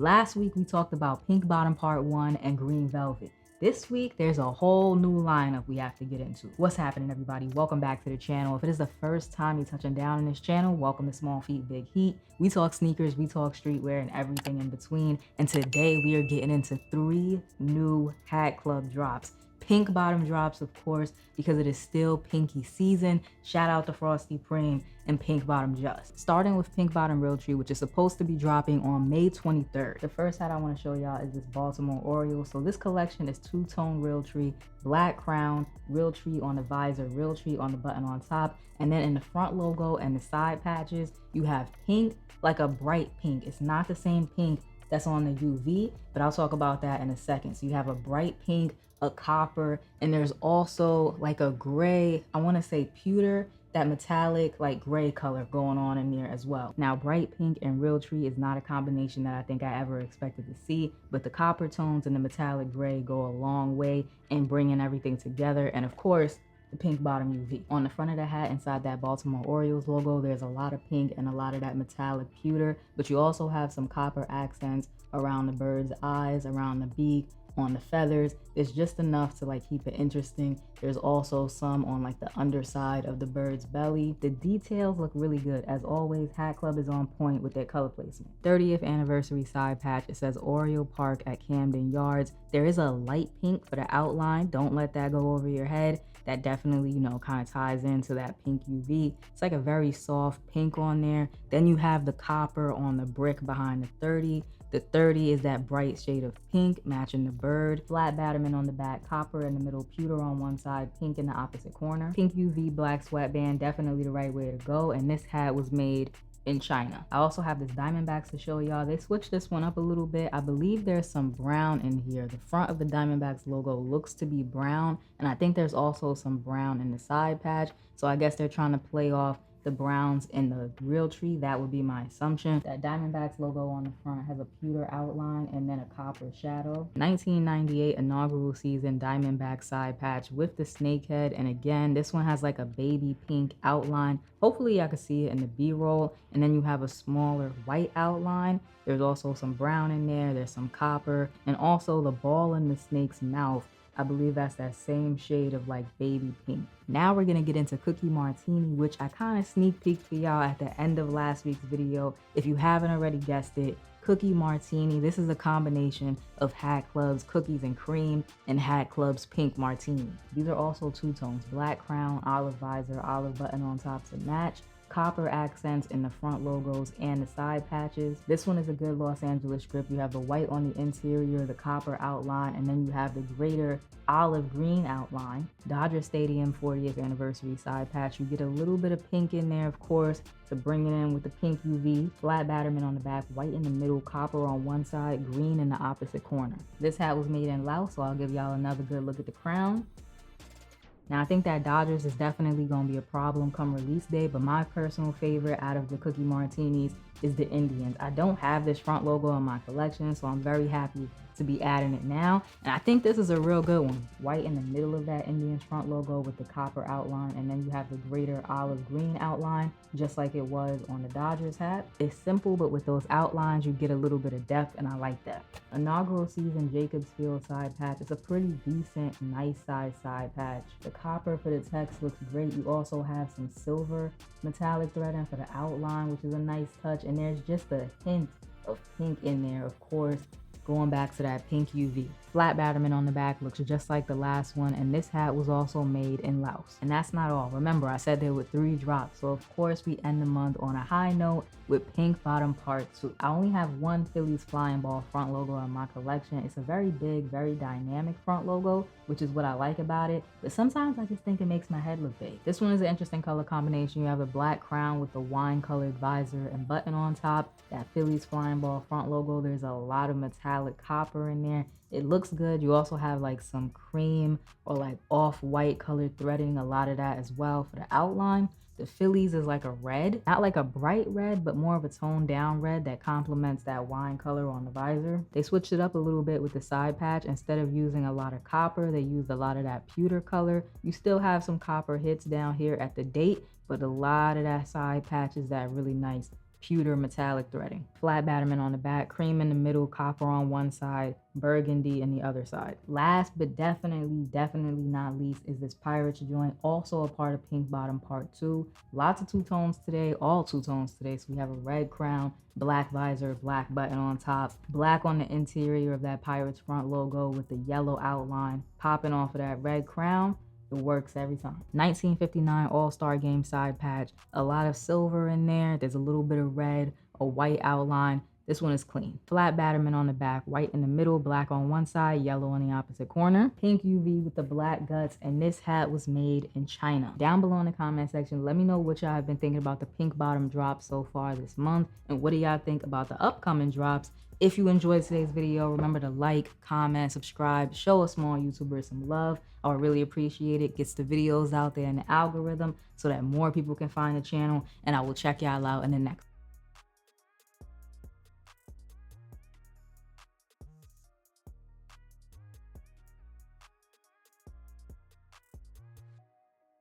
Last week we talked about Pink Bottom Part 1 and Green Velvet. This week, there's a whole new lineup we have to get into. What's happening, everybody? Welcome back to the channel. If it is the first time you're touching down in this channel, welcome to Small Feet, Big Heat. We talk sneakers, we talk streetwear, and everything in between. And today, we are getting into 3 new Hat Club drops. Pink bottom drops, of course, because it is still pinky season. Shout out to Frosty Preem and Pink Bottom Just. Starting with Pink Bottom Realtree, which is supposed to be dropping on May 23rd. The first hat I want to show y'all is this Baltimore Oriole. So this collection is two-tone Realtree, black crown, Realtree on the visor, Realtree on the button on top. And then in the front logo and the side patches, you have pink, like a bright pink. It's not the same pink that's on the UV, but I'll talk about that in a second. So you have a bright pink, a copper, and there's also like a gray, I want to say pewter, that metallic like gray color going on in there as well. Now bright pink and Realtree is not a combination that I think I ever expected to see, but the copper tones and the metallic gray go a long way in bringing everything together. And of course, the pink bottom UV. On the front of the hat, inside that Baltimore Orioles logo, there's a lot of pink and a lot of that metallic pewter, but you also have some copper accents around the bird's eyes, around the beak, on the feathers. There's just enough to like keep it interesting. There's also some on like the underside of the bird's belly. The details look really good. As always, Hat Club is on point with their color placement. 30th anniversary side patch. It says Oriole Park at Camden Yards. There is a light pink for the outline. Don't let that go over your head. That definitely, you know, kind of ties into that pink UV. It's like a very soft pink on there. Then you have the copper on the brick behind the 30. The 30 is that bright shade of pink, matching the bird. Flat batterman on the back, copper in the middle, pewter on one side, pink in the opposite corner. Pink UV black sweatband, definitely the right way to go. And this hat was made in China. I also have this Diamondbacks to show y'all. They switched this one up a little bit. I believe there's some brown in here. The front of the Diamondbacks logo looks to be brown, and I think there's also some brown in the side patch. So I guess they're trying to play off the browns in the Realtree. That would be my assumption. That Diamondbacks logo on the front has a pewter outline and then a copper shadow. 1998 inaugural season Diamondback side patch with the snake head, and again this one has like a baby pink outline. Hopefully I can see it in the B-roll. And then you have a smaller white outline. There's also some brown in there, there's some copper, and also the ball in the snake's mouth, I believe that's that same shade of like baby pink. Now we're gonna get into Cookie Martini, which I kind of sneak peeked for y'all at the end of last week's video. If you haven't already guessed it, Cookie Martini, this is a combination of Hat Club's Cookies and Cream and Hat Club's Pink Martini. These are also two tones, black crown, olive visor, olive button on top to match. Copper accents in the front logos and the side patches. This one is a good Los Angeles strip. You have the white on the interior, the copper outline, and then you have the greater olive green outline. Dodger Stadium 40th anniversary side patch. You get a little bit of pink in there, of course, to bring it in with the pink UV. Flat batterman on the back, white in the middle, copper on one side, green in the opposite corner. This hat was made in Laos, so I'll give y'all another good look at the crown. Now, I think that Dodgers is definitely going to be a problem come release day, but my personal favorite out of the Cookie Martinis is the Indians. I don't have this front logo in my collection, so I'm very happy to be adding it now. And I think this is a real good one. White in the middle of that Indians front logo with the copper outline, and then you have the greater olive green outline, just like it was on the Dodgers hat. It's simple, but with those outlines, you get a little bit of depth, and I like that. Inaugural season Jacobs Field side patch. It's a pretty decent, nice size side patch. The copper for the text looks great. You also have some silver metallic threading for the outline, which is a nice touch. And there's just a hint of pink in there, of course, going back to that pink UV. Flat batterman on the back looks just like the last one, and this hat was also made in Laos. And that's not all. Remember, I said there were 3 drops, so of course we end the month on a high note with Pink Bottom Part 2. I only have one Phillies flying ball front logo in my collection. It's a very big, very dynamic front logo, which is what I like about it, but sometimes I just think it makes my head look big. This one is an interesting color combination. You have a black crown with the wine-colored visor and button on top. That Phillies flying ball front logo, there's a lot of metallic copper in there. It looks good. You also have like some cream or like off-white colored threading, a lot of that as well for the outline. The Phillies is like a red, not like a bright red, but more of a toned down red that complements that wine color on the visor. They switched it up a little bit with the side patch. Instead of using a lot of copper, they used a lot of that pewter color. You still have some copper hits down here at the date, but a lot of that side patch is that really nice pewter metallic threading. Flat batterman on the back, cream in the middle, copper on one side, burgundy in the other side. Last but definitely not least is this Pirates joint, also a part of Pink Bottom Part 2. Lots of two-tones today, all two-tones today. So we have a red crown, black visor, black button on top, black on the interior of that Pirates front logo with the yellow outline popping off of that red crown. It works every time. 1959 All-Star Game side patch. A lot of silver in there. There's a little bit of red, a white outline. This one is clean. Flat batterman on the back, white in the middle, black on one side, yellow on the opposite corner. Pink UV with the black guts, and this hat was made in China. Down below in the comment section, let me know what y'all have been thinking about the pink bottom drops so far this month, and what do y'all think about the upcoming drops. If you enjoyed today's video, remember to like, comment, subscribe, show a small YouTuber some love. I would really appreciate it. Gets the videos out there in the algorithm so that more people can find the channel, and I will check y'all out in the next